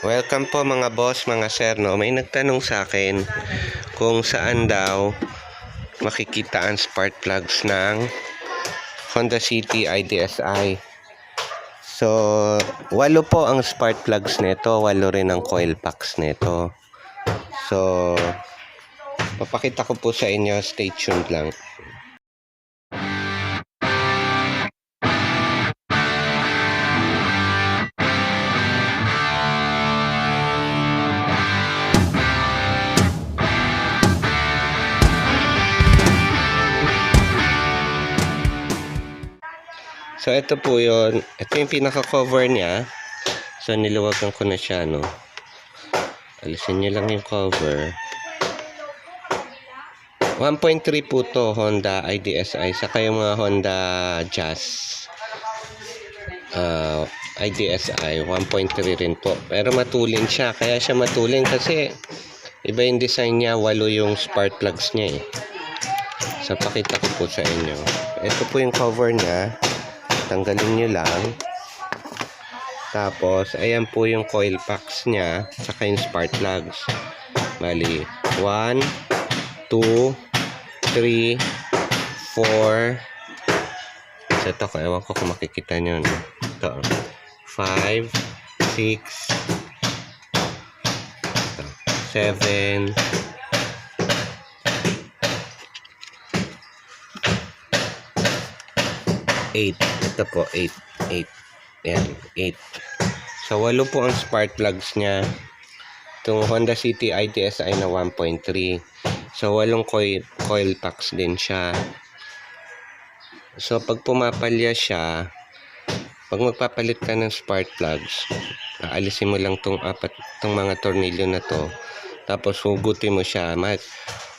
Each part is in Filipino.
Welcome po mga boss, mga sir, no? May nagtanong sa akin kung saan daw makikita ang spark plugs ng Honda City IDSI. So, 8 po ang spark plugs nito, 8 rin ang coil packs nito. So, papakita ko po sa inyo, stay tuned lang. So, ito po yun. Ito yung pinaka-cover niya. So, niluwagan ko na siya, no? Alisin nyo lang yung cover. 1.3 po to, Honda IDSI. Saka yung mga Honda Jazz. IDSI, 1.3 rin po. Pero matulin siya. Kaya siya matulin kasi iba yung design niya. 8 yung spark plugs niya, eh. So, pakita ko po sa inyo. Ito po yung cover niya. Tanggalin nyo lang. Tapos, ayan po yung coil packs niya. Saka yung spark plugs. Bali, 1, 2, 3, 4. So, ito ko. Ewan ko kung makikita nyo. No? Ito. 5, 6, 7, 8. Ito po, 8. Ayan, 8. So, 8 po ang spark plugs niya. Itong Honda City IDSI na 1.3. So, 8 coil packs din siya. So, pag pumapalya siya, pag magpapalit ka ng spark plugs, aalisin mo lang itong mga tornilyo na to. Tapos, hugutin mo siya.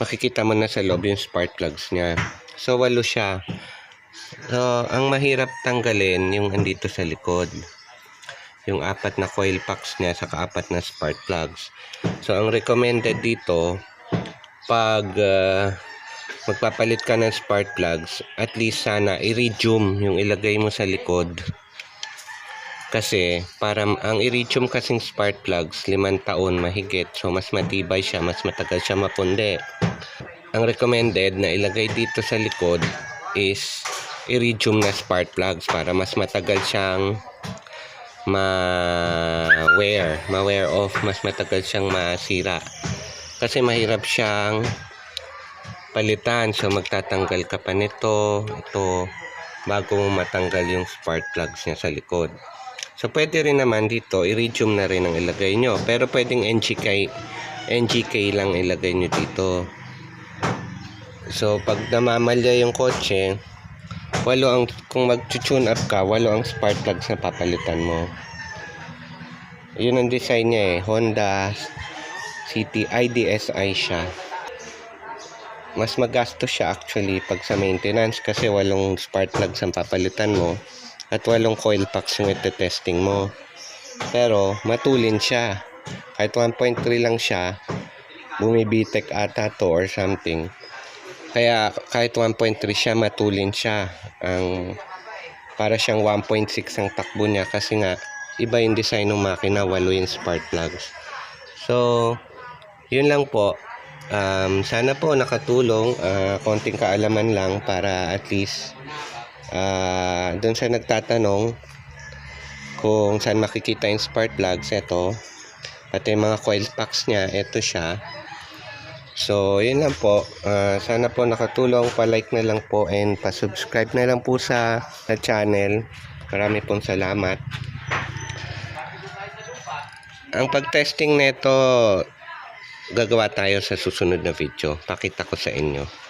Makikita mo na sa loob yung spark plugs niya. So, 8 siya. So, ang mahirap tanggalin yung andito sa likod. Yung 4 na coil packs niya, saka 4 na spark plugs. So, ang recommended dito, pag magpapalit ka ng spark plugs, at least sana iridium yung ilagay mo sa likod. Kasi, ang iridium kasing spark plugs, 5 taon mahigit. So, mas matibay siya, mas matagal siya mapundi. Ang recommended na ilagay dito sa likod is iridium na spark plugs para mas matagal siyang ma-wear off, mas matagal siyang masira. Kasi mahirap siyang palitan. So, magtatanggal ka pa nito, ito, bago mo matanggal yung spark plugs niya sa likod. So, pwede rin naman dito, iridium na rin ang ilagay nyo. Pero pwedeng NGK lang ilagay nyo dito. So, pag namamalya yung kotse, kung mag-tune up ka, 8 ang spark plugs na papalitan mo. Yun ang design niya, eh. Honda City IDSI siya. Mas magastos siya actually pag sa maintenance kasi 8 spark plugs ang papalitan mo at 8 coil packs yung ite-testing mo. Pero matulin siya. Kahit 1.3 lang siya, bumibitek ata to or something. Kaya kahit 1.3 siya, matulin siya. Para siyang 1.6 ang takbo niya kasi nga iba yung design ng makina, 8 yung spark plugs. So, yun lang po. Sana po nakatulong. Konting kaalaman lang para at least doon sa nagtatanong kung saan makikita yung spark plugs, ito. Pati yung mga coil packs niya, ito siya. So, yun lang po. Sana po nakatulong. Pa-like na lang po and pa-subscribe na lang po sa channel. Marami pong salamat. Ang pag-testing nito, gagawa tayo sa susunod na video. Pakita ko sa inyo.